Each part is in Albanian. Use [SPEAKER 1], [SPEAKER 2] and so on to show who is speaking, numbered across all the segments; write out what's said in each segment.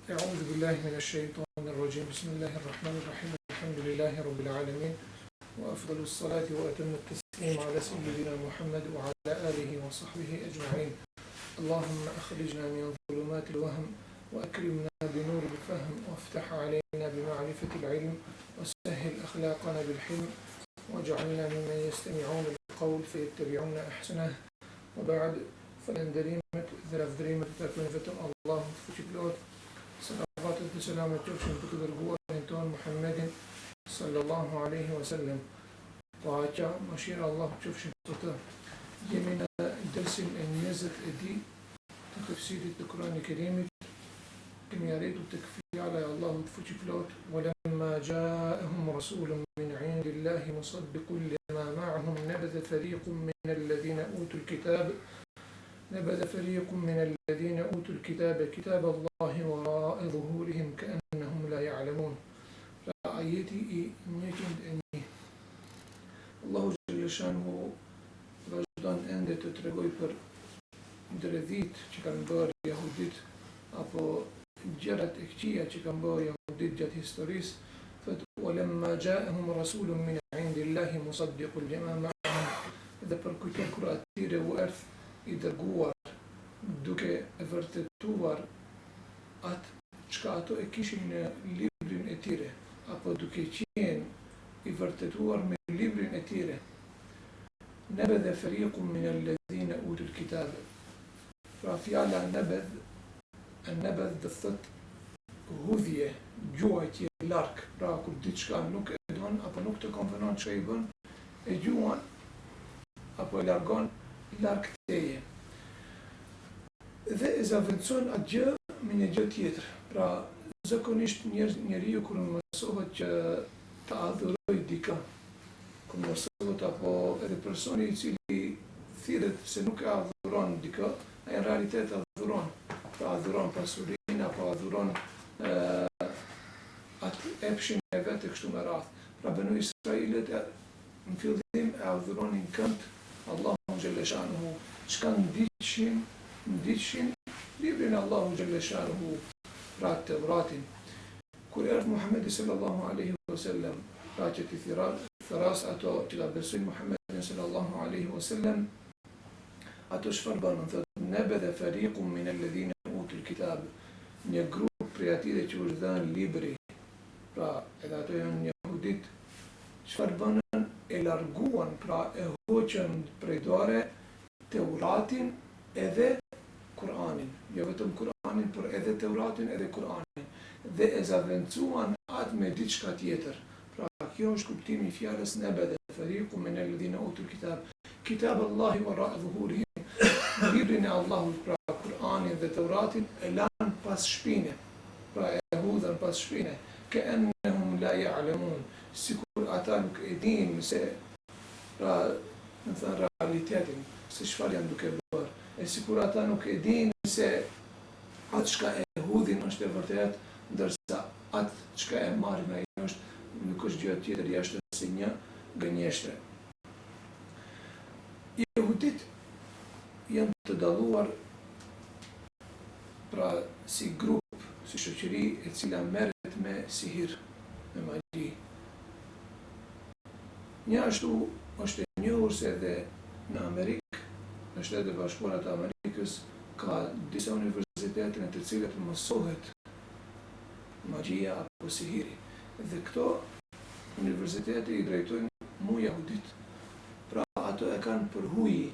[SPEAKER 1] أعوذ بالله من الشيطان الرجيم بسم الله الرحمن الرحيم الحمد لله رب العالمين وأفضل الصلاة وأتم التسليم على سيدنا محمد وعلى آله وصحبه أجمعين اللهم أخرجنا من ظلمات الوهم وأكرمنا بنور الفهم وافتح علينا بمعرفة العلم وسهل أخلاقنا بالحلم واجعلنا ممن يستمعون القول فيتبعون أحسنه وبعد فلندريمة ذرافدريمة تكون فتن الله فشكلوت صلوات والسلام على بكدر قوة محمد صلى الله عليه وسلم طاعة مشير الله تشوف شنطته يمين درس النزل دي تفسير القرآن الكريم كم يريد التكفي على الله فشكلوت ولما جاءهم رسول من عند الله مصدق لما معهم نبذ فريق من الذين أوتوا الكتاب كتاب الله وراء ظهورهم كأنهم لا يعلمون رأيتي نيكند أني الله جل شانه vazhdon ende të tregoj për ndërvit që kanë bërë jehudit apo gjërat e këqija që kanë bërë jehudit gjatë historisë, thotë walamma ja'ahum rasulun min 'indillahi musaddiqun lima ma'ahum, dhe për kujtim kur atyre u erdh i dërguar duke e vërtetuar atë çka ato e kishin në librin e tyre, apo duke qenë i vërtetuar me librin e tyre. Nebedhe feriqum min alladhina utul kitab. Pra fjala nebedh dhe thot hudhje, gjuajtje larg. Pra kur diçka nuk e don apo nuk të konvenon çka i bën, e gjuan apo e largon larg teje. Dhe e zaventson atë gjë me një gjë tjetër. Pra zakonisht njeriu kur mësohet që të adhuroj dikë, kur mësohet apo edhe personi i cili thirret se nuk e adhuron dikë, ai në realitet adhuron. Pra adhuron pasurinë apo adhuron atë epshin e vetë kështu me radhë. Pra Banu Israilet në fillim e adhuronin kënd Allahu Gjelle Shanuhu, çka ndiqshin librin Allahu Gjelle Shanuhu, pra Tevratin. Kur erdhi Muhamedi sallallahu alaihi wasallam, pra që të thras ato që ta besojnë Muhammedin sallallahu alaihi wasallam, ato çfarë bënë? Thotë nebedhe fariqum min alladhina utul kitab, një grup prej atyre që u dhënë libri, pra edhe ato janë jehudit, çfarë bënën? E larguan, pra e hoqën prej dore Teuratin edhe Kur'anin, jo vetëm Kur'anin, por edhe Teuratin edhe Kur'anin, dhe e zaventuan atë me diçka tjetër. Pra kjo është kuptimi i fjalës nebedhe fariqum min alladhina utul kitab, kitab Allahi wara'a dhuhurihim, librin e Allahut, pra Kur'anin dhe Teuratin e lanë pas shpine, pra e hudhën pas shpine, ka'annahum la ya'lamun, sikur ata nuk e dinë se, pra në thënë realitetin, se çfarë janë duke bërë, e sikur ata nuk e dinë se atë çka e hudhin është e vërtet, ndërsa atë çka e marrin ai nuk është gjë tjetër jashtë se një gënjeshtre. Jehudit janë të dalluar pra si grup, si shoqëri e cila merret me sihir, me magji. Njështu është e njohur se edhe në Amerikë, në Shtetet e Bashkuara të Amerikës, ka disa universitete në të cilat mësohet magjia apo sihiri. Dhe këto universitete i drejtojnë mu jehudit. Pra ato e kanë për huji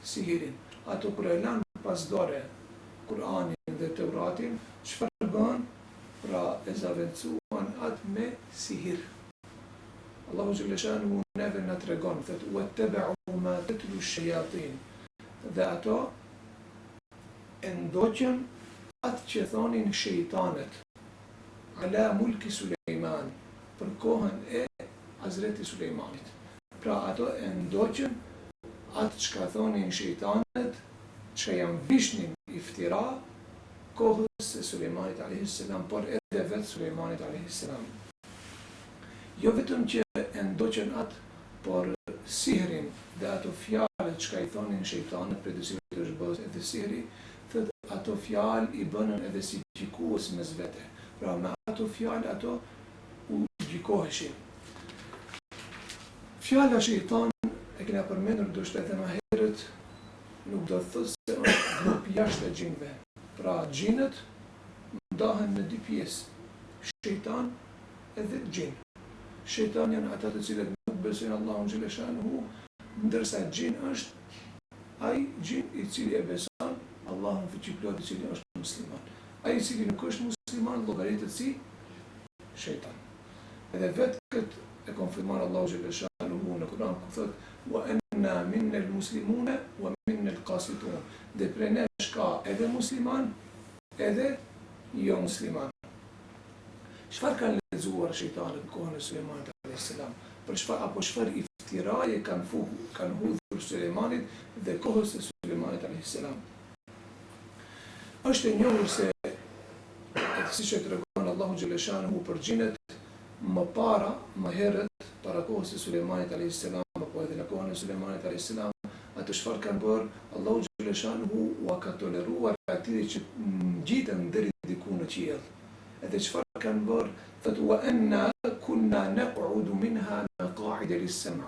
[SPEAKER 1] sihirin. Ato kur e lanë pas dore Kur'anin dhe Teuratin, çfarë bën? Pra e zaventuan atë me sihir. Allahu Gjelle Shanuhu neve na tregon, thotë wattaba'u ma tatlu ash-shayatin. Dhe ato e ndoqën atë që thonin shejtanet ala mulki Sulejman, për kohën e Hazreti Sulejmanit. Pra ato e ndoqën atë çka thonin shejtanet, që janë vishnin iftira kohës e Sulejmanit alayhis salam, por edhe vetë Sulejmanit alayhis salam. Jo vetëm që e ndoqën atë, por sihrin dhe ato fjalët çka i thonin shejtanet, për të cilët është bërë edhe sihri, thotë ato fjalë i bënën edhe si gjikues mes vete. Pra me ato fjalë ato u gjikoheshin. Fjala shejtan e kena përmendur ndoshta edhe më herët, nuk do të thotë se është grup jashtë e gjinëve. Pra gjinët ndahen në dy pjesë, shejtan edhe gjin. Shejtan janë ata të cilët nuk besojnë Allahun xhela shanuhu, ndërsa gjin është ai gjin i cili e beson Allahun fuqiplot, i cili është musliman. Ai i cili nuk është musliman llogaritet si shejtan. Edhe vetë këtë e konfirmon Allahu xhela shanuhu në Kur'an ku thotë wa anna minna al-muslimuna wa minna al-qasitun. Dhe prej nesh ka edhe musliman edhe jo musliman. Çfarë kanë lexuar shejtanët në kohën e Sulejmanit alayhis salam? Për çfarë iftiraje kanë hudhur Sulejmanit dhe kohës së Sulejmanit alayhis salam? Është e njohur se siç e tregon Allahu xhela shanuhu për xhinët më herët para kohës së Sulejmanit alayhis salam, apo edhe në kohën e Sulejmanit alayhis salam, atë çfarë kanë bërë Allahu xhela shanuhu u ka toleruar atyre që ngjiten deri diku në qiell. Edhe çfarë kanë bërë, thotë wa anna kunna naq'udu minha maq'ida lis-sam'.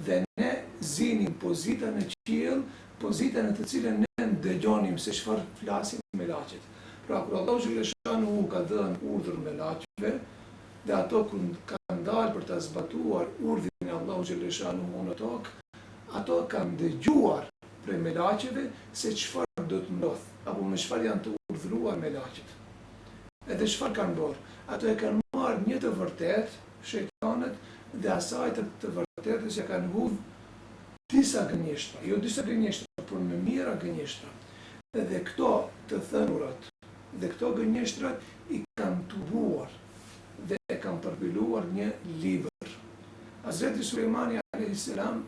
[SPEAKER 1] Dhe ne zinim pozita në qiell, pozita në të cilën ne dëgjonim se çfarë flasin melaçet. Pra kur Allahu xhela shanuhu ka dhënë urdhër melaçeve, dhe ato kur kanë dalë për ta zbatuar urdhrin e Allahu xhela shanuhu në tokë, ato kanë dëgjuar prej melaçeve se çfarë do të ndodh, apo me çfarë janë të urdhëruar melaçet. Edhe çfarë kanë bërë? Ato e kanë marrë një të vërtet, shejtanët, dhe asaj të vërtetës ja kanë hudhur disa gënjeshtra, jo disa gënjeshtra, por me mira gënjeshtra. Edhe këto të thënurat dhe këto gënjeshtrat i kanë tubuar dhe e kanë përpiluar një libër. Hazreti Sulejmani alayhis salam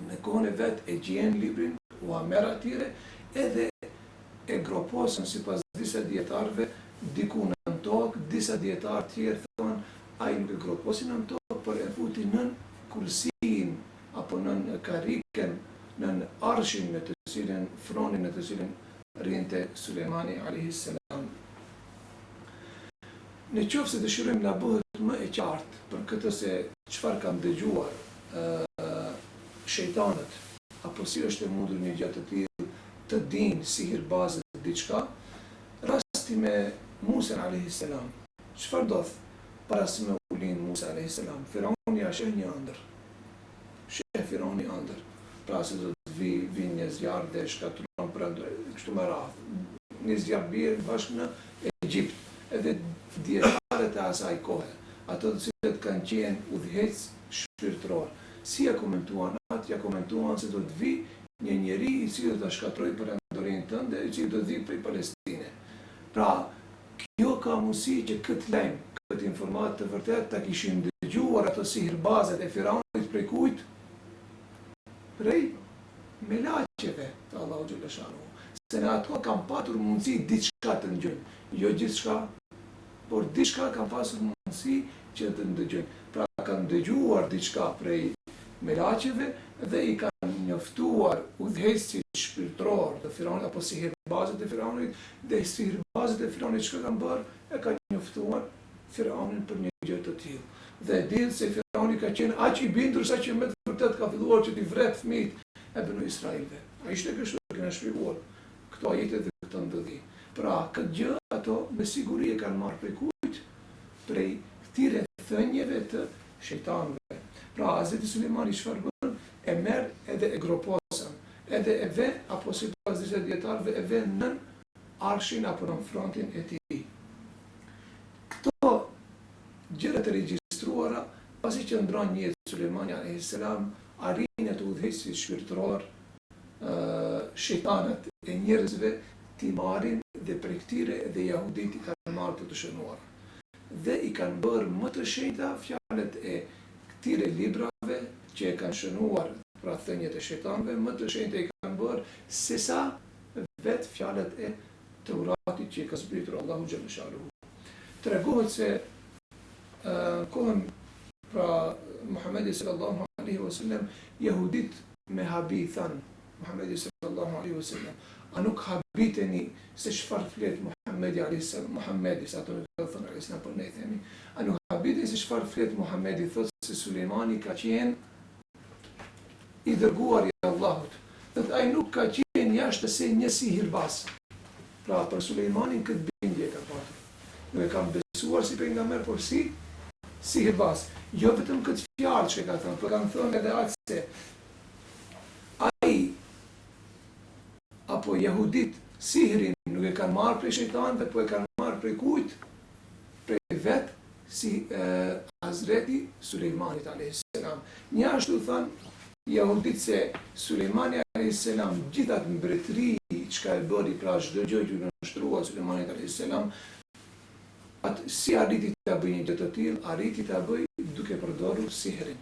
[SPEAKER 1] në kohën e vet e gjen librin, u merr atyre edhe e groposën sipas disa dietarëve diku në tokë, disa dietarë tjerë thonë ai nuk e groposin në tokë, por e futi nën kursin apo nën karikën, nën arshin në të cilën fronin në të cilën rrinte Sulejmani alayhis salam. Në qoftë se dëshirojmë na bëhet më e qartë për këtë se çfarë kanë dëgjuar shejtanët, apo si është e mundur një gjë të tillë të dinë sihirbazët diçka, rasti me Musa alayhis salam. Çfarë ndodh para se me ulin Musa alayhis salam? Firauni ja sheh një ëndër. Sheh Firauni ëndër. Pra se do të vinë një zjarr dhe shkatërron për kështu me radhë. Një zjarr bie bashkë në Egjipt. Edhe dietarët e asaj kohe, ato të cilët kanë qenë udhëhec shpirtëror, si ja komentuan atë, ja komentuan se do të vi një njeri i cili do ta shkatërrojë perandorinë tënde, i cili do të vi prej Palestine. Pra, kjo ka mundësi që këtë lajm, këtë informatë të vërtet ta kishin dëgjuar ato sihirbazët e Firaunit prej kujt? Prej melaçeve të Allahu xhela shanuhu. Se në ato kanë patur mundësi diçka të ndëgjojnë, jo gjithçka, por diçka kanë pasur mundësi që të ndëgjojnë. Pra kanë dëgjuar diçka prej melaçeve dhe i kanë njoftuar udhëheqësit shpirtëror të Firaunit apo sihirbazët e Firaunit, dhe sihirbazët e Firaunit çka kanë bërë, e kanë njoftuar Firaunin për një gjë të tillë. Dhe dinë se Firauni ka qenë aq i bindur sa që me të vërtet ka filluar që t'i vret fëmijët e Banu Israilëve. Ai ishte kështu që kanë shpjeguar këto ajete dhe këtë ndëdhi. Pra këtë gjë ato me siguri e kanë marrë prej kujt? Prej këtyre thënieve të shejtanëve. Pra Hazreti Sulejmani çfarë bën? E merr edhe e groposën, edhe e vë apo sipas disa dietarëve e vë nën arshin apo në frontin e tij. Këto gjëra të regjistruara pasi që ndron një Sulejmani alayhis salam arrin të udhëheqësit shpirtëror shejtanët e njerëzve t'i marrin dhe prej këtyre dhe jahudit i kanë marrë të shënuar. Dhe i kanë bërë më të shenjta fjalët e këtyre librave që e kanë shënuar pra thënjet e shejtanëve, më të shenjta i kanë bërë sesa vetë fjalët e Teuratit që i ka zbritur Allahu xhela shanuhu. Tregohet se kohën pra Muhamedi sallallahu alaihi wasallam jehudit me habi thanë Muhammedi sallallahu alaihi wasallam. A nuk habiteni se çfarë flet Muhammedi alaihi salam, Muhammedi sa ato nuk thon alaihi salam për ne themi. A nuk habiteni se çfarë flet Muhammedi, thotë se Sulejmani ka qenë i dërguar i Allahut. Thotë ai nuk ka qenë jashtë se një sihirbaz. Pra për Sulejmanin këtë bindje ka patur. Nuk e kam besuar si pejgamber, por si sihirbaz. Jo vetëm këtë fjalë që ka thënë, por kanë thënë edhe atë se ai apo jehudit sihrin nuk e kanë marrë prej shejtanëve, po e kanë marrë prej kujt? Prej vet si Hazreti Sulejmanit alayhis salam. Njashtu thanë jehudit se Sulejmani alayhis salam gjithat mbretëri çka e bëri, pra çdo gjë që nështrua Sulejmanit alayhis salam, atë si arriti ta bëjë gjë të tillë, arriti ta bëjë duke përdorur sihrin.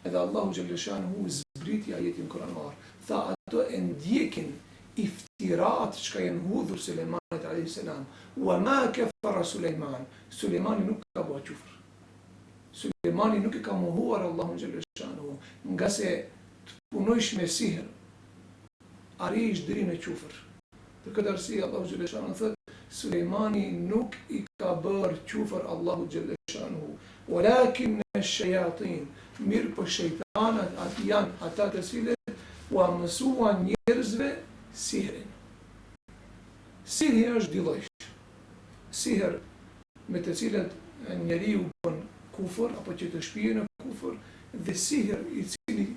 [SPEAKER 1] Edhe Allahu xhallahu shanuhu zbriti ajetin koranor. Tha ato e ndjekin iftirat që ka jenë hudhur Sulejmanit alayhis salam. Wa ma kafara Sulejman. Sulejmani nuk ka bëu kufër. Sulejmani nuk e ka mohuar Allahun xhallahu shanuhu, nga se të punojsh me sihr arrish deri në kufër. Për këtë arsye Allahu xhallahu shanuhu thotë Sulejmani nuk i ka bërë kufër Allahu xhallahu shanuhu, walakin ash-shayatin, mirë po shejtanat atë janë ata të cilët u mësuan njerëzve sihrin. Sihri është dy lloj. Sihr me të cilët njeriu bën kufër apo që të shpije në kufër, dhe sihr i cili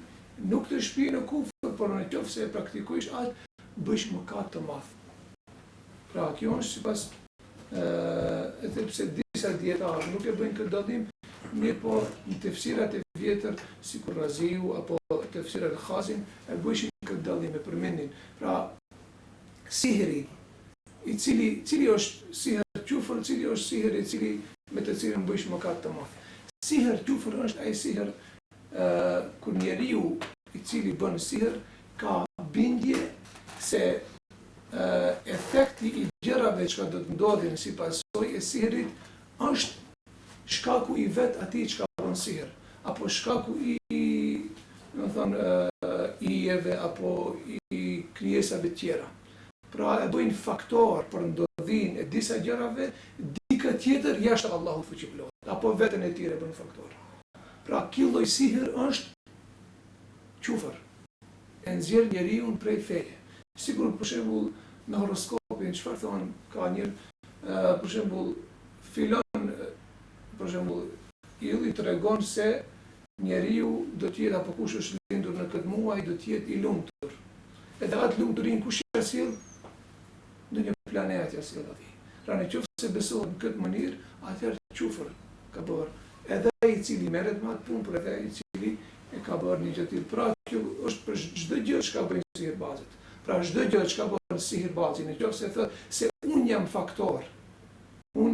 [SPEAKER 1] nuk të shpije në kufër, por në qoftë se e praktikojsh atë, bësh mëkat të madh. Pra kjo është sipas edhe pse disa dietarë nuk e bëjnë këtë dallim, mirë po në tefsirat e vjetër, si kur Raziu apo tefsirat e Khazin, e bëjshin këtë dallim, e përmendin. Pra sihri i cili është sihr kufër, cili është sihr i cili me të cilin bësh mëkat të madh. Sihr kufër është ai sihr kur njeriu i cili bën sihr ka bindje se efekti i gjërave që do të ndodhin si pasojë e sihrit është shkaku i vet atij që ka bën sihr, apo shkaku i ijeve apo i krijesave të tjera. Pra e bëjnë faktor për ndodhin e disa gjërave, dikë tjetër jashtë Allahut fuqiplot, apo veten e tyre bën faktor. Pra ky lloj sihr është kufër. E nxjerr njeriu prej feje. Sigur për shembull në horoskopin, çfarë thonë ka një për shembull filon për shembull illi tregon se njeriu do të jetë apo kush është lindur në këtë muaj do të jetë i lumtur. Edhe atë lumturin kush ja sjell? Në një planet ja sjell atij. Pra në qoftë se besohet në këtë mënyrë, atëherë kufër ka bërë. Edhe ai i cili merret me atë punë, por edhe ai i cili e ka bërë një gjë të tillë. Pra kjo është për çdo gjë që ka bëjnë sihirbazët. Pra çdo gjë që ka bërë sihirbazin, në qoftë se thotë se unë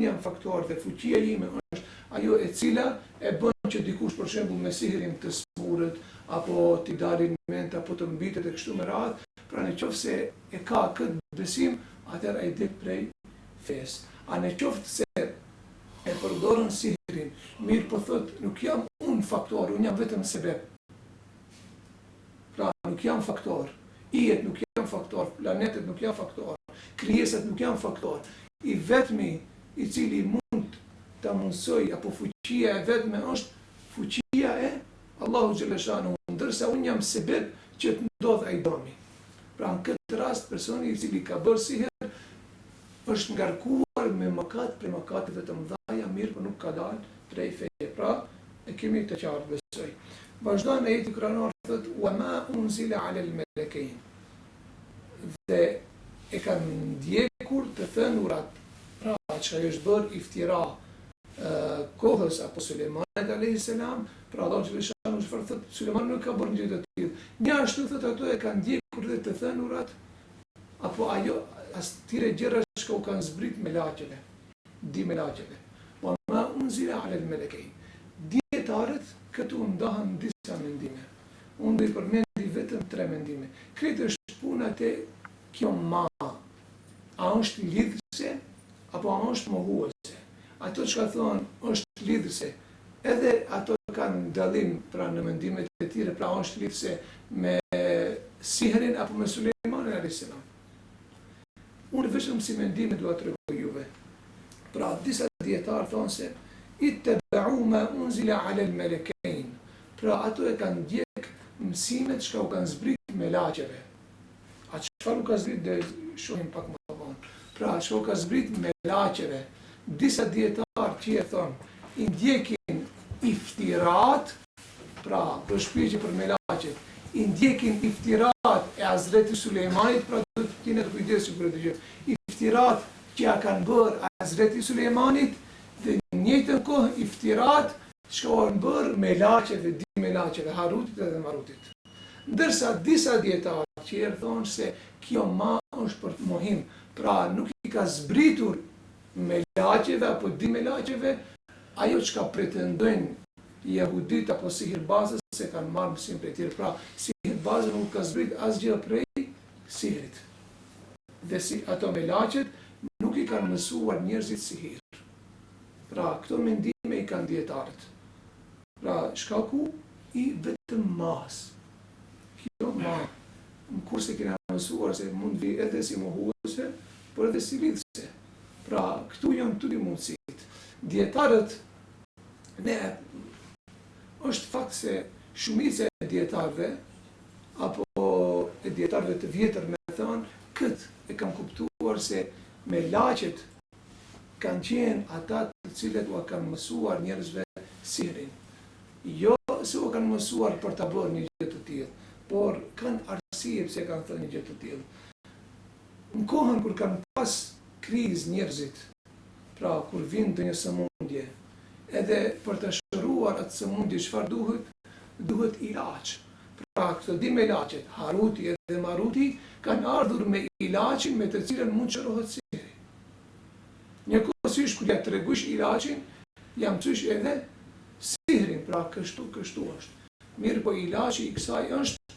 [SPEAKER 1] jam faktor dhe fuqia ime është ajo e cila e bën që dikush për shembull me sihrin të smurët apo t'i dalin ment apo të mbitet e kështu me radhë, pra në qoftë se e ka këtë besim, atëherë ai del prej fesë. A në qoftë se e përdorën sihrin, mirë po thotë nuk jam unë faktor, unë jam vetëm sebeb. Pra nuk jam faktor, ijet nuk jam faktor, planetet nuk jam faktor, krijesat nuk jam faktor. I vetmi i cili mund ta mundsoj apo fuqia e vetme është fuqia e Allahu xhallahu shanuhu, ndërsa unë jam sebeb që të ndodh ai domi. Pra në këtë rast personi i cili ka bërë sihr është ngarkuar me mëkat për mëkateve të mëdha, mirë por nuk ka dalë prej feje. Pra e kemi të qartë besoj. Vazhdojmë me ajeti kuranor thotë wa ma unzila ala al-malakain. Dhe e kanë ndjekur të thënurat, pra që është bërë iftira kohës apo Sulejmanit alayhis salam, pra Allahu xhallahu shanuhu çfarë thotë Sulejmani nuk ka bërë gjë të tillë. Njashtu thotë ato e kanë ndjekur dhe të thënurat apo ajo atyre gjëra që u kanë zbrit me laqeve, di me laqeve. Wa ma unzila ala al-malakain. Dietarët këtu ndahen disa mendime. Unë do i përmendi vetëm 3 mendime. Kretë është puna te kjo ma. A është lidhëse apo a është mohuese? Ato që ka thonë është lidhëse, edhe ato kanë dallim pra në mendimet e tyre, pra është lidhëse me sihrin apo me Sulejmanin a.s. Unë vetëm si mendime dua të tregoj juve. Pra disa dietarë thonë se itteba'u ma unzila ala al-malakain. Pra ato e kanë ndjek mësimet që u kanë zbrit me lagjeve. A çfarë u ka zbrit dhe shohim pak më vonë. Pra që u ka zbrit me lagjeve. Disa dietarë që e thonë i ndjekin iftirat, pra për shpirje për me lagjet, i ndjekin iftirat e Hazreti Sulejmanit, pra do të keni të kujdesur për këtë gjë. Iftirat që ja kanë bërë Hazreti Sulejmanit dhe në njëjtën kohë iftirat që kanë bërë me lagjeve, me lagjeve, Harutit dhe Marutit. Ndërsa disa dietarë që thonë se kjo ma është për të mohim, pra nuk i ka zbritur me lagjeve apo me lagjeve ajo që ka pretendojnë jehudit apo sihirbazës se kanë marrë mësim prej tyre. Pra sihirbazë nuk ka zbrit asgjë prej sihrit. Dhe si ato me lagjet nuk i kanë mësuar njerëzit sihir. Pra këto mendime i kanë dietarët. Pra shkaku i vetëm mas. Kjo ma në kurse kena mësuar se mund vi edhe si mohuese, por edhe si lidhse. Pra këtu janë të dy mundësit. Dietarët ne është fakt se shumica e dietarëve apo e dietarëve të vjetër me thënë këtë e kam kuptuar se me lagjet kanë qenë ata të cilët u kanë mësuar njerëzve sihrin. Jo se u kanë mësuar për ta bërë një gjë të tillë, por kanë arsye pse kanë thënë një gjë të tillë. Në kohën kur kanë pas krizë njerëzit, pra kur vjen ndonjë sëmundje, edhe për të shëruar atë sëmundje çfarë duhet? Duhet ilaç. Pra këto dy me lagjet, Haruti edhe Maruti, kanë ardhur me ilaçin me të cilën mund shërohet sihri. Njëkohësisht kur ja tregush ilaçin, jam mësuar edhe sihrin, pra kështu është. Mirë po ilaçi i kësaj është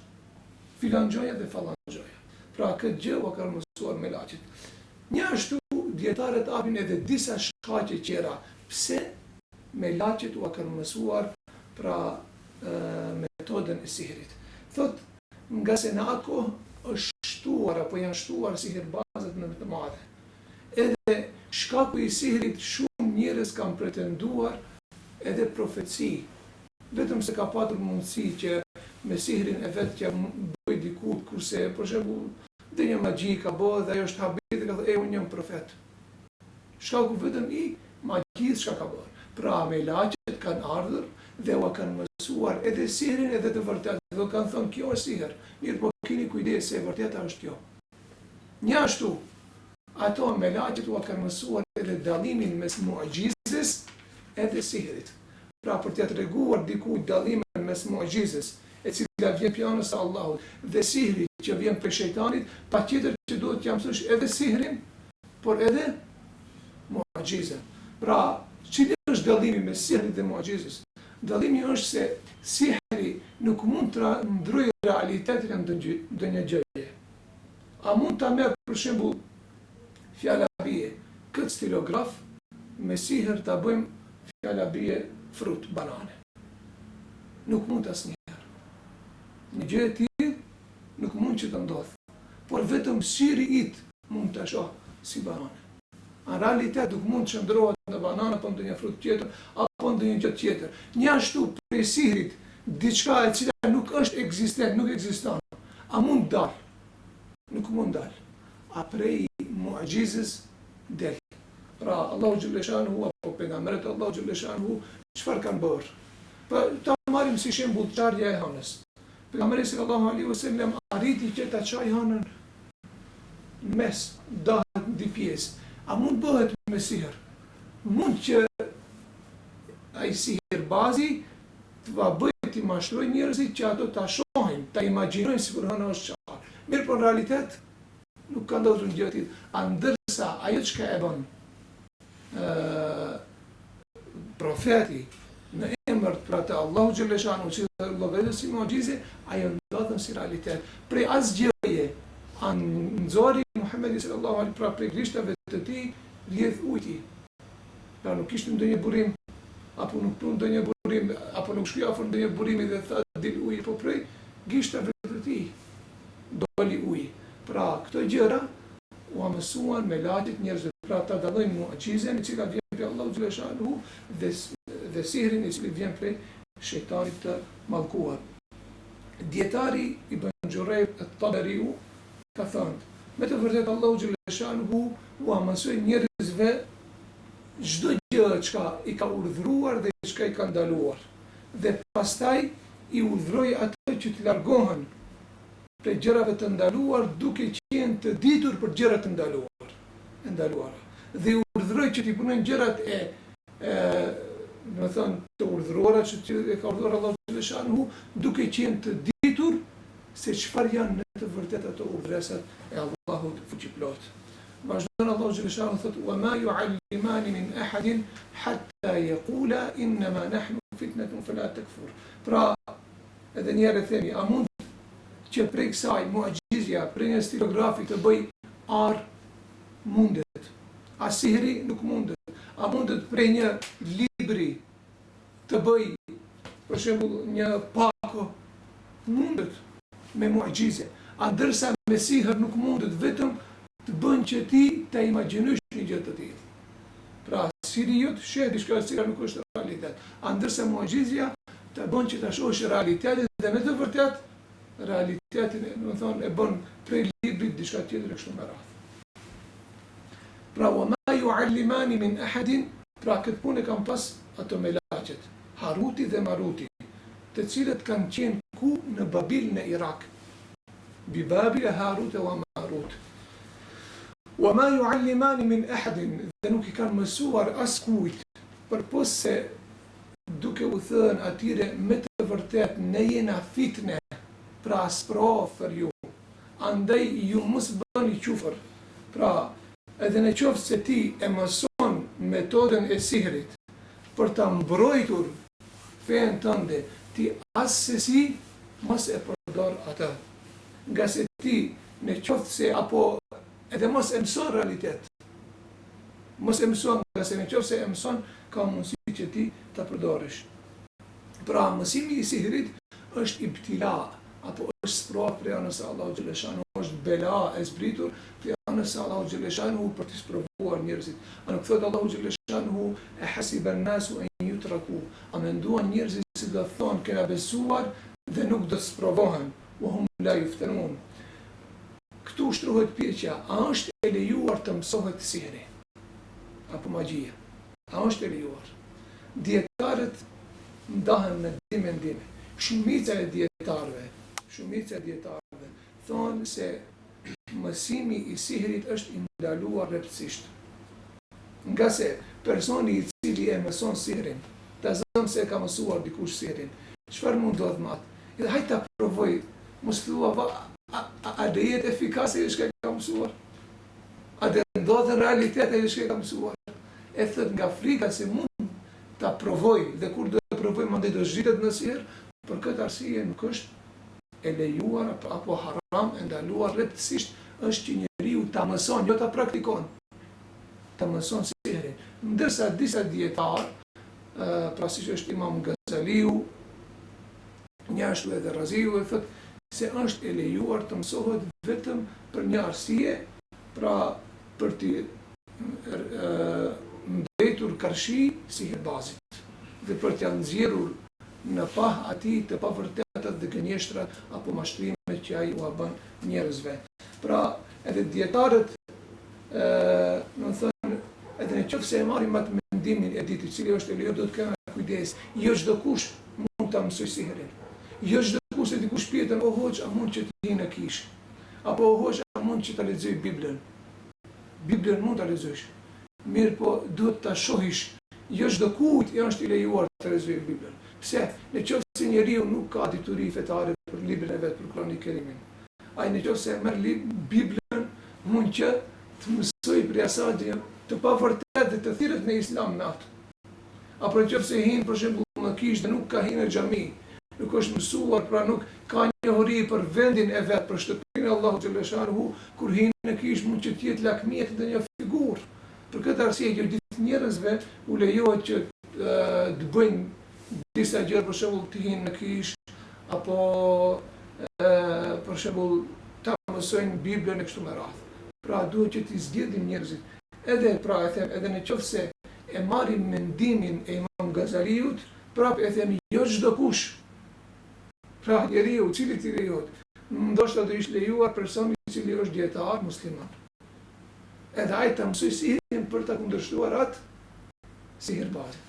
[SPEAKER 1] filan gjoja dhe fallan gjoja. Pra këtë gjë u kanë mësuar me lagjet. Njashtu dietarët apin edhe disa shkaqe tjera pse me lagjet u kanë mësuar pra metodën e sihrit. Thot nga se në atë kohë është shtuar apo janë shtuar sihirbazët në të madhe. Edhe shkaku i sihrit shumë njerëz kanë pretenduar edhe profeci. Vetëm se ka patur mundësi që me sihrin e vetë që bëj dikut, kurse për shembull dhe një magji ka bëhë dhe ajo është habit dhe ka thë, unë jam profet. Shkaku vetëm i magjisë shka ka bërë. Pra me lagjet kanë ardhur dhe u kanë mësuar edhe sihrin edhe të vërtetë. Dhe kanë thënë kjo është sihr. Mirë po keni kujdes se e vërteta është kjo. Njashtu, ato me lagjet u kanë mësuar edhe dallimin mes mu'gjizës edhe sihrit. Pra për t'ja treguar dikujt dallimin mes mu'gjizës, e cila vjen pjanës së Allahut, dhe sihri që vjen prej shejtanit, patjetër që duhet t'ja mësosh edhe sihrin, por edhe mu'gjizën. Pra, cili është dallimi mes sihrit dhe mu'gjizës? Dallimi është se sihri nuk mund të ndrojë realitetin e ndonjë gjëje. A mund ta merr për shembull fjala bie, këtë stilograf me sihr ta bëjmë fjala bie frut, banane. Nuk mund asnjëherë. Një gjë e tillë nuk mund që të ndodhë, por vetëm sihri it mund ta shoh si banane. Në realitet nuk mund të shndrohet në banane apo ndonjë frut tjetër apo ndonjë gjë tjetër. Njashtu prej sihrit diçka e cila nuk është ekzistent, nuk ekziston. A mund dal? Nuk mund dal. A prej mu'gjizës del. Pra Allahu xhaleshanuhu apo pejgamberet Allahu xhaleshanuhu çfarë kanë bërë? Po ta marrim si shembull çarja e hënës. Pejgamberi sallallahu alaihi wasallam arriti që ta çaj hënën mes dahet në dy pjesë. A mund bëhet me sihr? Mund që ai sihirbazi të bëjë të mashtrojë njerëzit që ato ta shohin, ta imagjinojnë sikur hëna është çarë. Mirë po në realitet nuk ka ndodhur gjë të tillë. Ndërsa ajo çka e bën profeti në emër pra të Allahu xhaleshanu që llogarit si mu'gjizë, ajo ndodhen si realitet. Prej asgjëje nxori Muhamedi sallallahu alaihi pra prej grishtave të tij rrjedh ujti. Pra nuk kishte ndonjë burim apo nuk pun ndonjë burim apo nuk shkoi afër ndonjë burimi dhe tha dil uji, po prej gishtave të tij. doli uji. Pra këto gjëra u mësuan me lagjit njerëzve. Pra ta dallojnë mu'gjizën e cila vjen prej Allahu xhaleshanuhu dhe sihrin i cili vjen prej shejtanit të mallkuar. Dietari Ibn Jurayj at-Tabariu ka thënë, me të vërtetë Allahu xhaleshanuhu u mësoi njerëzve çdo gjë që i ka urdhëruar dhe çka i ka ndaluar. Dhe pastaj i urdhëroi ato që të largohen prej gjërave të ndaluar duke qenë të ditur për gjërat të ndaluara. Dhe i urdhëroi që t'i punojnë gjërat të urdhëruara që e ka urdhëruar Allahu xhaleshanuhu duke qenë të ditur se çfarë janë në të vërtetë ato urdhëresat e Allahut fuqiplot. Vazhdon Allahu xhaleshanuhu thotë: "Wa ma yu'allimani min ahadin hatta yaqula innama nahnu fitnatun fala takfur." Pra, edhe njerë themi, a mund që prej kësaj mu'gjizja, prej një stilografi të bëj ar? Mundet. A sihri? Nuk mundet. A mundet prej një libri të bëj, për shembull, një pako? Mundet me mu'gjizje. A ndërsa me sihr nuk mundet, vetëm të bën që ti ta imagjinosh një gjë të tillë. Pra, sihri jot sheh diçka që nuk është realitet. A ndërsa mu'gjizja të bën që ta shohësh realitetin dhe me të vërtetë realitetin, e bën prej librit diçka tjetër e kështu me radhë. Pra, wa ma yu'allimani min ahadin, pra këtë punë kam pas ato me lagjet, Haruti dhe Maruti, të cilët kanë qenë ku? Në Babil në Irak. Bi Babil e Harut e wa Marut. Wa ma yu'allimani min ahadin, dhe nuk i kanë mësuar as kujt, përpos se duke u thënë atyre me të vërtet ne jena fitne, pra sprofër ju, andaj ju mos bëni qufër. Pra, edhe në qoftë se ti e mëson metodën e sihrit për ta mbrojtur fen tënde, ti asesi mos e përdor atë. Nga se ti në qoftë se apo edhe mos e mëson realitet. Mos e mëson, nga se në qoftë se e mëson, ka mundësi që ti ta përdorish. Pra, mësimi i sihrit është ibtila, apo është sprov prej anës së Allahu xhaleshanuhu, është bela e zbritur prej anës së Allahu xhaleshanuhu për të sprovuar njerëzit. A nuk thotë Allahu xhaleshanuhu e hasiba an-nasu an yutraku, a menduan njerëzit se do thonë kena besuar dhe nuk do të sprovohen, wa hum la yuftanun. Këtu shtrohet pyetja, a është e lejuar të mësohet sihri apo magjia? A është e lejuar? Dietarët ndahen në dy mendime. Shumica e dietarëve thonë se mësimi i sihrit është i ndaluar rreptësisht. Nga se personi i cili e mëson sihrin, ta zëmë se ka mësuar dikush sihrin, çfarë mund do të matë? Edhe hajtë ta provoj, mos thua, a dhe jetë efikase e shka ka mësuar? A dhe ndodhe realitet e shka ka mësuar? E thët nga frika se mund ta provoj, dhe kur do të provoj mandej do zhitet në sihr, për këtë arsye nuk është e lejuar apo haram, e ndaluar rreptësisht, është që njeriu ta mëson, jo ta praktikon, ta mëson sihrin. Ndërsa disa dietar, pra siç është Imam Ghazaliu, njashtu edhe Raziu, e thotë se është e lejuar të mësohet vetëm për një arsye, pra për të mbajtur karshi sihirbazit dhe për t'ia nxjerrur në pah atij të pavërtetat dhe gënjeshtrat apo mashtrimet që ai u bën njerëzve. Pra, edhe dietarët, do të thonë, edhe nëse e marrim atë mendimin e ditë, i cili është e lejuar, do të kemi kujdes. Jo çdo kush mund ta mësoj sihrin. Jo çdo kush e dikush pyetën, o hoxh, a mund që të hi në kish? Apo o hoxh, a mund që ta lexoj Biblën? Biblën mund ta lexosh. Mirë, po duhet ta shohish. Jo çdo kujt është i lejuar të lexojë Biblën. Pse? Nëse njeriu nuk ka dituri fetare për librin e vet, për Kur'anin e Kerimit, ai nëse merr Biblën, mund që të mësoj për asaj të pavërtetë dhe të thirret në Islam me atë. Apo nëse hin për shembull në kishë dhe nuk ka hinë në xhami, nuk është mësuar, pra nuk ka njohuri për vendin e vet, për shtëpinë e Allahu xhaleshanuhu, kur hinë në kishë mund që të jetë lakmiet dhe një figurë. Për këtë arsye që gjithë njerëzve u lejohet që të bëjnë disa gjëra, për shembull të hinë në kishë, apo për shembull ta mësojnë Biblën e kështu me radhë. Pra duhet që t'i zgjedhim njerëzit. Edhe pra e them, edhe në qoftë se e marrim mendimin e Imam Gazaliut, prap e them jo çdo kush. Pra njeriu i cili t'i lejohet, ndoshta do ishte lejuar personi i cili është dietar musliman. Edhe ai të mësoj sihirin për ta kundërshtuar atë sihirbazin.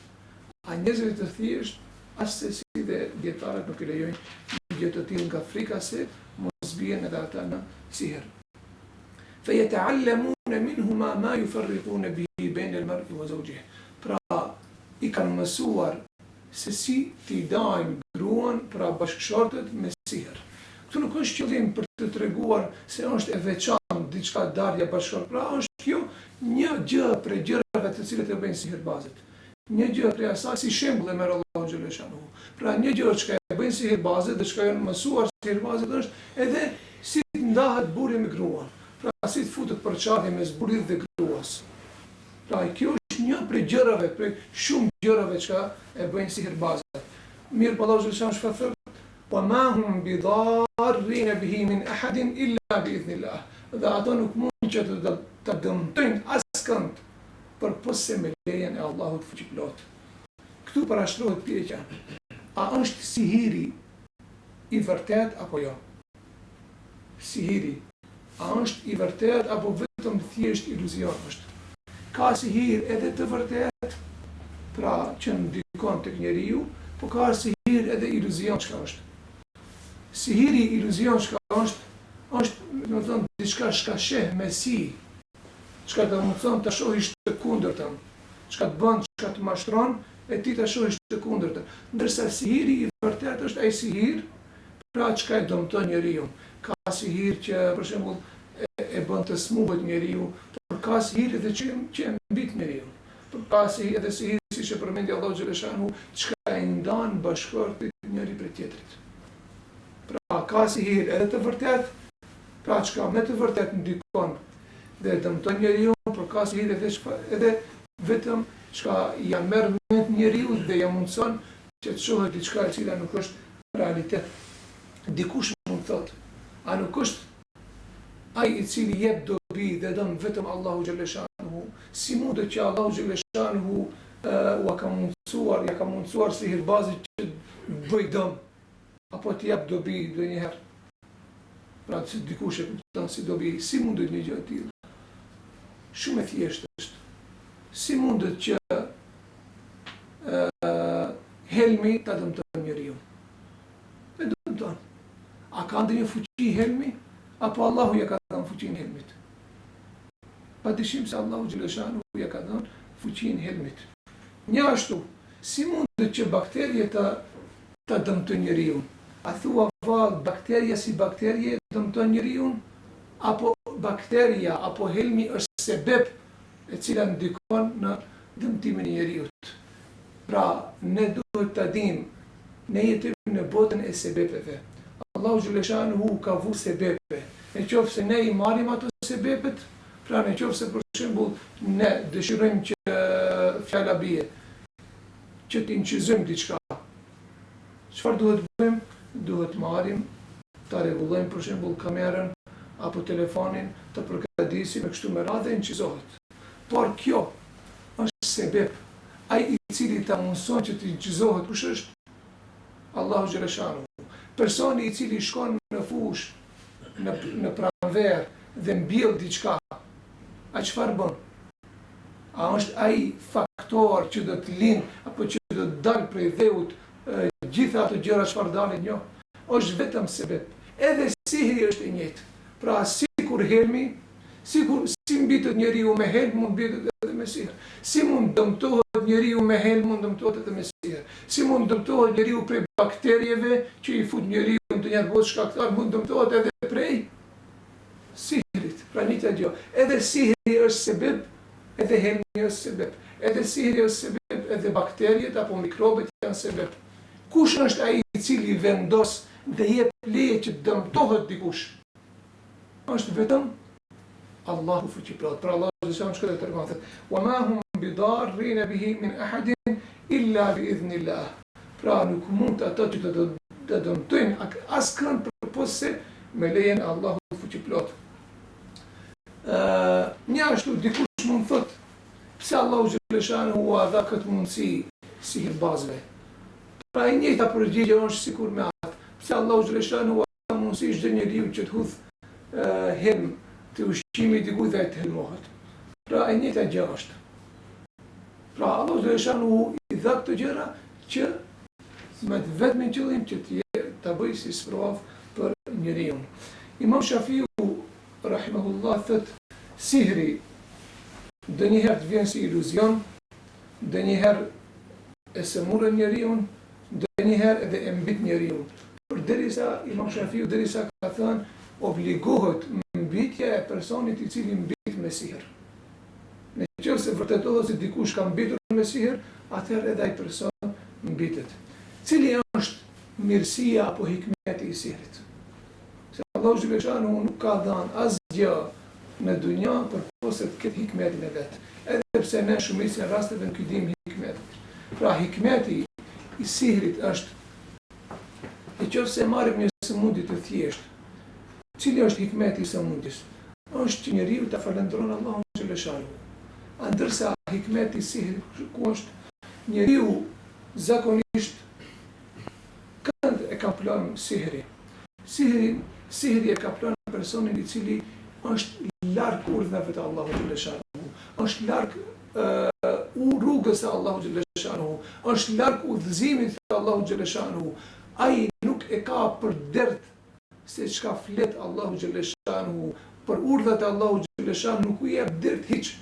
[SPEAKER 1] A njerëzit të thjesht, as se si dhe dietarët nuk i lejojnë gjë të tillë nga frika se mos bien edhe ata në sihir. فَيَتَعَلَّمُونَ مِنْهُمَا مَا يُفَرِّقُونَ بِهِ بَيْنَ الْمَرْءِ وَزَوْجِهِ. Pra i kanë mësuar se si t'i dajnë gruan pra bashkëshortët me sihir. Këtu nuk është qëllim për të treguar se është e veçantë diçka darja bashkëshort. Pra është kjo një gjë prej gjërave të cilat e bëjnë sihirbazët. Një gjë prej asaj si shembull e merr Allahu xhallahu xhanu. Pra një gjë që e bëjnë sihirbazët dhe çka janë mësuar sihirbazët është edhe si ndahet burri me gruan. Pra si të futet përçarje mes burrit dhe gruas. Pra kjo është një prej gjërave, prej shumë gjërave që e bëjnë sihirbazët. Mirë, Allahu xhallahu xhanu shfathër, وَمَا هُمْ بِضَارِّينَ بِهِ مِنْ أَحَدٍ إِلَّا بِإِذْنِ اللَّهِ. Dhe ato nuk mund që të dëmtojnë askënd përpos se me lejen e Allahut fuqiplot. Këtu parashtrohet pyetja, a është sihiri i vërtet apo jo? Sihiri, a është i vërtet apo vetëm thjesht iluzion është? Ka sihir edhe të vërtet, pra që ndikon tek njeriu, po ka sihir edhe iluzion çka është. Sihiri iluzion çka është do të thonë diçka që sheh me si, çka do të thonë të shohësh të kundërtën, çka të bën, çka të mashtron, e ti të shohësh të kundërtën. Ndërsa sihiri i vërtet është ai sihir, pra çka e dëmton njeriu. Ka sihir që për shembull e bën të smuhet njeriu, por ka sihir edhe që e mbit njeriu. Ka sihir edhe sihir siç e përmendi Allahu xhallahu xhanu, çka e ndan bashkëshortit njëri prej tjetrit. Pra ka sihir edhe të vërtet, pra çka me të vërtet ndikon dhe dëmton njeriu, por ka sihir edhe vetëm çka ja merr mend njeriu dhe ja mundson që të shohë diçka e cila nuk është realitet. Dikush mund të thotë, a nuk është ai i cili jep dobi dhe dëm vetëm Allahu xhallahu xhanu, si mundet që Allahu xhallahu xhanu ja ka mundsuar sihirbazit që bëj dëm, apo të jap dobi ndonjëherë. Pra që dikush e kupton si dobi, si mundet një gjë e tillë? Shumë e thjeshtë është. Si mundet që helmi ta dëmton njeriu? E dëmton. A ka ndonjë fuqi helmi, apo Allahu ja ka dhënë fuqinë helmit? Padyshim se Allahu xhallahu xhanu ja ka dhënë fuqinë helmit. Një ashtu, si mundet që bakterje ta dëmtojnë njeriu? A thua vallë bakteria si bakterie dëmton njeriu? Apo bakteria apo helmi është sebeb e cila ndikon në dëmtimin e njeriu? Pra, ne duhet ta dimë, ne jetojmë në botën e sebepeve. Allahu xhallahu xhanu ka vu sebepe. Nëse ne i marrim ato sebepet, pra nëse për shembull ne dëshirojmë që fjala bie, që të incizojmë diçka, çfarë duhet bëjmë? Duhet marrim, ta rregullojmë për shembull kamerën apo telefonin, të përgatisim e kështu me radhë incizohet. Por kjo është sebeb. Ai i cili ta mundson që të incizohet, kush është? Allahu xhallahu xhanu. Personi i cili shkon në fush, në pranverë dhe mbjell diçka, a çfarë bën? A është ai faktor që do të lind apo që do të dalë prej dheut gjitha ato gjëra çfarë dalin? Jo, është vetëm sebeb. Edhe sihri është i njëjtë. Pra sikur helmi, si mbitet njeriu me helm, mund mbitet edhe me sihir. Si mund dëmtohet njeriu me helm, mund dëmtohet edhe me sihir. Si mund dëmtohet njeriu prej bakterieve që i fut njeriu në një botë shkaktar, mund dëmtohet edhe prej sihrit. Pra një të gjë. Edhe sihri është sebeb, edhe helmi është sebeb. Edhe sihri është sebeb, edhe bakteriet apo mikrobet janë sebeb. Kush është ai i cili vendos dhe jep leje që dëmtohet dikush? Është vetëm Allahu fuqiplot. Pra Allahu xhallahu shkëtë të rëmathët. وَمَا هُمْ بِضَارِّينَ بِهِ مِنْ أَحَدٍ إِلَّا بِإِذْنِ اللَّهِ. Pra nuk mund ata që të dëmtojnë askënd përpos se me lejen e Allahut fuqiplot. Një ashtu dikush mund thot, pse Allahu xhaleshanu u dha këtë mundësi sihirbazëve? Pra e njëjta përgjigje është sikur me atë. Pse Allahu xhaleshanu u dha mundësi çdo njeriu që të hudh helm të ushqimit dikujt dhe të helmohet. Pra e njëjta gjë është. Pra Allahu xhaleshanu i dha këto gjëra që me të vetmin qëllim që ta bëj si sprovë për njeriu. Imam Shafiu rahimahullah thot, sihri ndonjëherë të vjen si iluzion, ndonjëherë e sëmurën njeriu, ndonjëherë edhe e mbit njeriu. Përderisa Imam Shafiu derisa ka thënë obligohet mbitja e personit i cili mbit me sihr. Nëse vërtetohet se dikush ka mbitur me sihr, atëherë edhe ai person mbitet. Cili është mirësia apo hikmeti i sihrit? Se Allahu xhaleshanu nuk ka dhënë asgjë në dunjë përpos se të ketë hikmetin e vet. Edhe pse ne shumicën e rasteve nuk i dim hikmetin. Pra hikmeti i sihrit është, nëse marrim një sëmundje të thjeshtë, cili është hikmeti i sëmundjes? Është që njeriu ta falënderon Allahun xhaleshanu. Ndërsa hikmeti i sihrit ku është? Njeriu zakonisht kënd e ka planë sihri. Sihri e ka planë personin i cili është larg urdhave të Allahut xhaleshanu, është larg rrugës së Allahut xhaleshanu, është larg udhëzimit të Allahut xhaleshanu. Ai nuk e ka për dert se çka flet Allahu xhaleshanu, për urdhat e Allahut xhaleshanu nuk i jep dert hiç.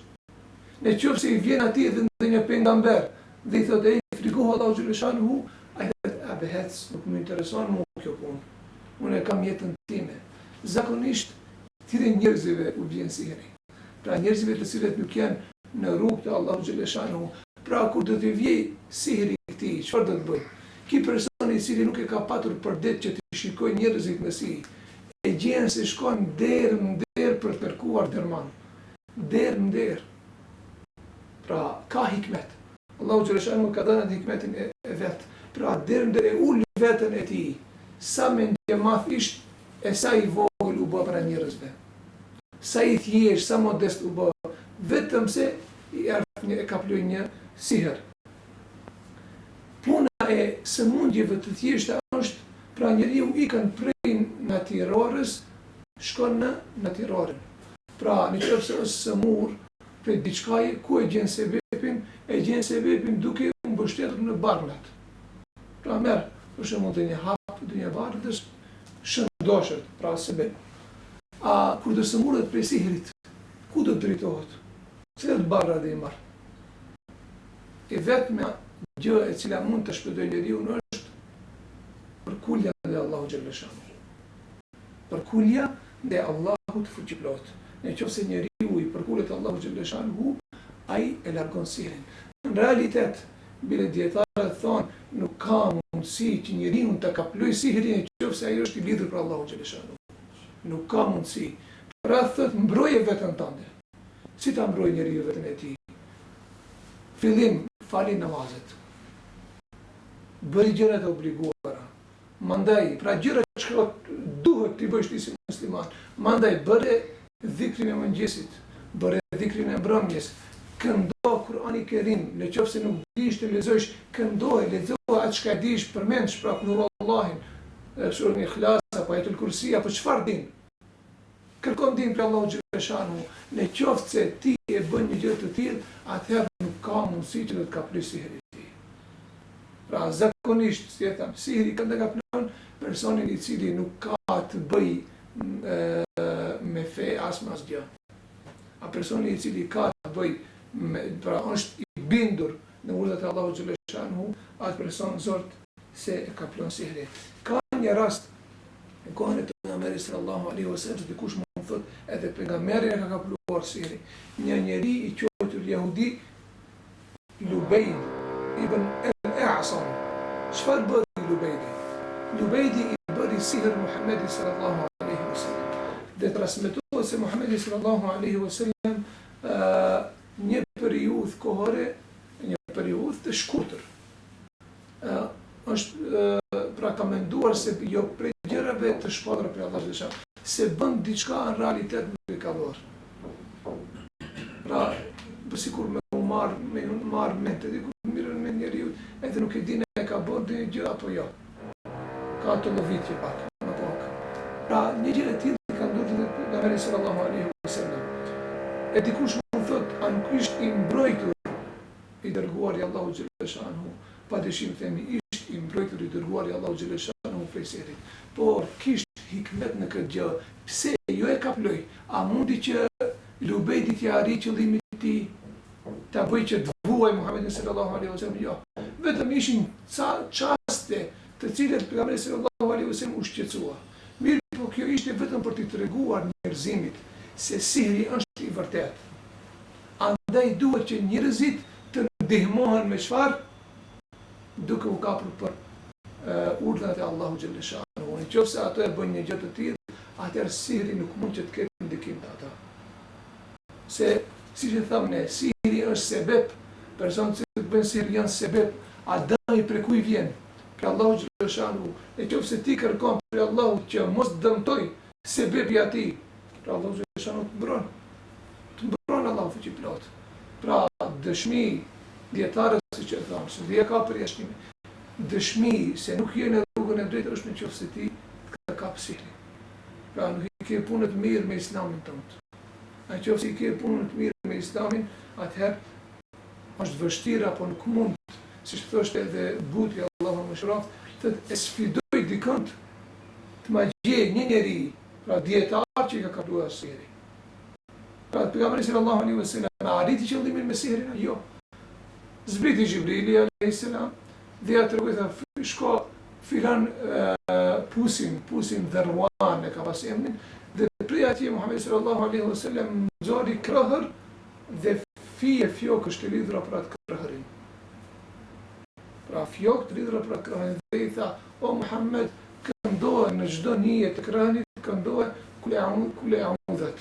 [SPEAKER 1] Nëse i vjen atij edhe ndonjë pejgamber dhe i thotë ai frikohu Allahu xhaleshanu, ai thotë behec, nuk më intereson mua kjo punë. Unë kam jetën time. Zakonisht këtyre njerëzve u bën sihri. Pra njerëzve të cilët nuk janë në rrugë të Allahu xhaleshanu, pra kur do të vijë sihri i këtij, çfarë do të bëj? Ky person i cili nuk e ka patur për det që të shikojë njerëzit në si, e gjen se shkon derë në derë për të kërkuar derman. Derë në derë. Pra ka hikmet. Allahu xhaleshanu ka dhënë hikmetin e vet. Pra derë në derë e ul veten e tij. Sa mendje madh ishte e sa i vogël u bë para njerëzve. Sa i thjesht, sa modest u bë, vetëm se e ka ploj një siher. Puna e sëmundjeve të thjeshta është, pra njeriu ikën prej natyrorës, shkon në natyrorën. Pra nëse është sëmur prej diçkaje, ku e gjen sebepin? E gjen sebepin duke u mbështetur në barnat. Pra merr, për shembull, një hap, një barë, dhe shëndoshet, pra sebep. Kur të sëmurët prej sihrit, ku do të drejtohet? Cilat barra dhe i marë? E vetme gjë e cila mund të shpëtoj njeriu është përkulja dhe Allahu xhaleshanu. Përkulja dhe Allahut fuqiplot. Nëse njeriu i përkullet Allahu xhaleshanu, ai e largon sihrin. Në realitet, bile dietarët thonë, nuk ka mundësi që njeriu të kaploj sihrin nëse ai është i lidhur për Allahu xhaleshanu. Nuk ka mundësi. Pra thot mbroje veten tënde. Si ta mbroj njeriu veten e tij? Fillim fali namazet. Bëj gjërat e obliguara. Mandaj, pra gjërat që duhet t'i bësh ti si musliman. Mandaj bëre dhikrin e mëngjesit, bëre dhikrin e mbrëmjes. Këndo Kur'ani Kerim, nëse nuk dish të lexosh, këndoje, lexoje atë çka dish, përmend shprehur Allahin, surën Ikhlas apo Ayatul Kursi apo çfarë din. Kërkon din për Allahu xhaleshanu. Nëse ti e bën një gjë të tillë, atëherë nuk ka mundësi që të kaploj sihrin e tij. Pra zakonisht, si e them, sihri ka ndakaplon personin i cili nuk ka të bëj me fe as me asgjë. A personi i cili ka të bëj pra është i bindur në urdhat e Allahu xhaleshanu, atë person zort se e kaplon sihrin. Ka një rast në kohën e pejgamberit sallallahu alaihi wasallam, dikush mund thotë edhe pejgamberi e ka kapluar sihrin. Një njeri i quajtur Yahudi Lubejd ibn al-A'sam. Çfarë bëri Lubejdi? Lubejdi i bëri sihr Muhammedit sallallahu alaihi wasallam. Dhe transmetohet se Muhammedi sallallahu alaihi wasallam një periudhë kohore, një periudhë të shkurtër, është pra ka menduar se jo prej gjërave të shpallura për Allah xhaleshanu. se bën diçka në realitet me kalor. Pra, sikur me marr mente, diku mirën me njeriu, edhe nuk e din e ka bërë dhe gjë apo jo. Ka të lovitje pak, në pak. Pra, një gjë e tillë ka ndodhur dhe pejgamberi sallallahu alaihi wasallam. E dikush mund thotë, a nuk ishte i mbrojtur i dërguari Allahu xhallahu shanhu, pa dyshim themi ishte i mbrojtur i dërguari Allahu xhallahu shanhu prej sehrit. Por kishte hikmet në këtë gjë. Pse jo e kaploj? A mundi që Lubejdi t'ja arri qëllimin e tij, ta bëj që të vuaj Muhamedit sallallahu alaihi wasallam? Jo. Vetëm ishin ca çaste të cilat pejgamberi sallallahu alaihi wasallam u shqetësua. Mirë, po kjo ishte vetëm për t'i treguar njerëzimit se sihri është i vërtet. Andaj duhet që njerëzit të ndihmohen me çfarë? Duke u kapur për urdhat e Allahu xhallahu shanhu. Nëse ato e bëjnë një gjë të tillë, atëherë sihri nuk mund që të ketë ndikim te ata. Se, si që thamë, sihri është sebeb, personët që të bëjnë sihri janë sebeb, a dëmi për kuj vjen, për Allahu xhallahu shanhu, e qoftë se ti kërkon për Allahu që mos dëmtoj sebebi ati, për Allahu xhallahu shanhu të mbron Allahu fuqi plot. Pra, dëshmi dietarës, si që thamë, se dhe ka përjashtime, dëshmi se nuk je në rrugën e drejtë është në qoftë se ti të kap sihri. Pra, nuk i ke punët mirë me islamin tënd. A qoftë se i ke punën të mirë me islamin, atëherë është vështirë apo nuk mund, si që thoshte edhe Buti Allahu më shëroft, të e sfidoj dikënd të ma gjej një njeri, pra dietar që i ka kapluar sihri. Pra pejgamberi sallallahu alaihi wasallam arriti qëllimin me sihrin? Jo. Zbriti Xhibrili alayhis salam dhe ja tregoi tha shko filan pusin Dharwan e ka pas emrin, dhe prej atje Muhamedi sallallahu alaihi wasallam nxori krahër dhe fije fjokësh të lidhura për atë krahërin. Pra fjokë të lidhura për atë krahërin dhe i tha, o Muhammed, këndohe në çdo nije të krahërit, këndohe kul a'udhat.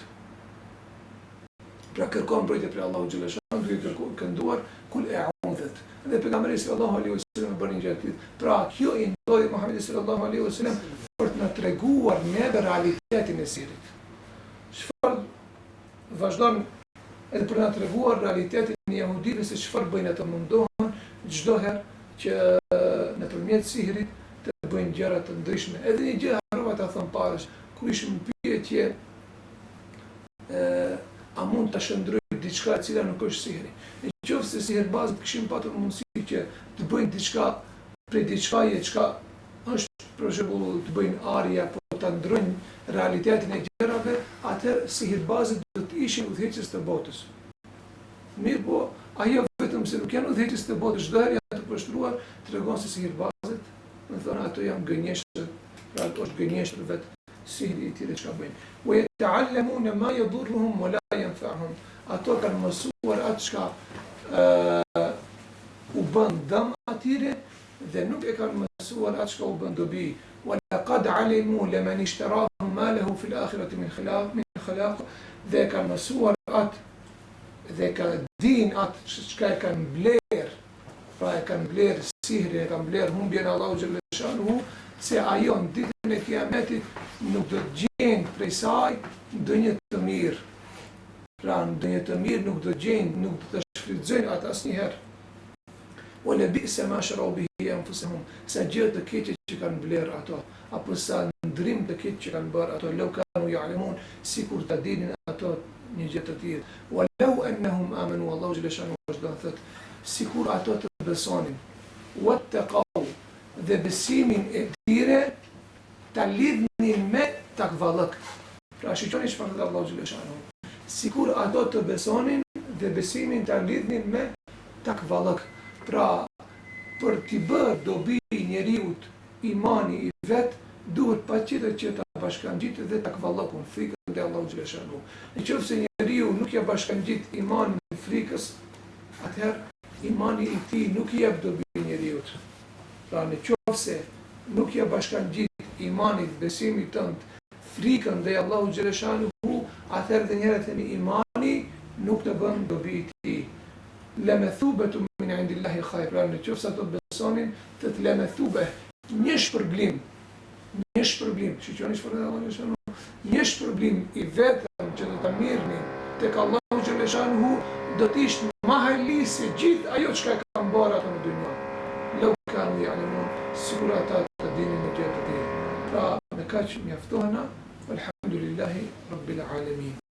[SPEAKER 1] Pra kërkon mbrojtje prej Allahu xhallahu shanhu, duke kënduar kul a'udhat. Dhe pejgamberi sallallahu alaihi wasallam bëri një gjë të tillë. Pra kjo i ndodhi Muhamedit sallallahu alaihi wasallam për të na treguar neve realitetin e sihrit. Çfarë vazhdon edhe për të na treguar realitetin e jehudive se çfarë bëjnë ata, mundohen çdo herë që nëpërmjet sihrit të bëjnë gjëra të ndryshme. Edhe një gjë harrova ta them parës, kur ishim në pyetje a mund ta shndroj diçka e cila nuk është sihri. Nëse se sihirbazët kishin patur mundësi që të bëjnë diçka prej diçkaje çka është për shembull të bëjnë arje apo ta ndrojnë realitetin e gjërave, atëherë sihirbazët do të ishin udhëheqës të botës. Mirë po, ajo vetëm se nuk janë udhëheqës të botës, çdo herë janë të poshtruar, tregon se sihirbazët, do thonë ato janë gënjeshtër, pra ato është gënjeshtër vetë sihri i tyre çka bëjnë. Wa yata'allamuna ma yadurruhum wa la yanfa'uhum. Ato kanë mësuar atë çka u bën dëm atyre dhe nuk e kanë mësuar atë çka u bën dobi. Wa laqad alimu liman ishtarahu ma lahu fil akhirati min khalaq. Dhe kanë mësuar atë dhe kanë din atë çka e kanë bler. Pra e kanë bler sihrin, e kanë bler humbjen Allahu xhallahu shanhu, se ajo në ditën e kiametit nuk do të gjenë prej saj ndonjë të mirë. Pra ndonjë të mirë nuk do të gjenë, nuk do të shfrytëzojnë atë asnjëherë. Wala bi'sa ma sharaw bihi anfusuhum. Sa gjë të keqe që kanë bler ato, apo sa ndrim të keq që kanë bërë ato, law kanu ya'lamun, sikur ta dinin ato një gjë të tillë. Walau annahum amanu, Allahu xhallahu shanu vazhdon thotë, sikur ato të besonin, wattaqau, dhe besimin e tyre ta lidhnin me takvallëk. Pra shikoni çfarë thotë Allahu xhallahu shanu. Sikur ato të besonin dhe besimin ta lidhnin me takvallëk. Pra për t'i bërë dobi njeriut imani i vet, duhet patjetër që ta bashkangjitë dhe takvallëkun, frikën e Allahu xhallahu shanu. Nëse njeriu nuk ja bashkangjit imanin me frikës, atëherë imani i tij nuk i jep dobi njeriut. Pra nëse nuk ja bashkangjit imanit, besimit tënd, frikën dhe Allahu xhallahu shanu, atëherë dhe njerëzit themi imani nuk të bën dobi i tij. Lamathubatu min indillahi khair. Pra nëse ato besonin, të lamathube, një shpërblim një shpërblim, shiqoni çfarë dhe Allah Gjellëshanu, një shpërblim i vetëm që do ta mirni tek Allahu Gjellëshanu do të ishte më hajli se gjithë ajo që ka bërë ato në dynjë. Lau kanu ya'lamun, sigur ata të dinin në gjë të tillë. Pra me kaq mjaftohena, alhamdulillahi rabbil alamin.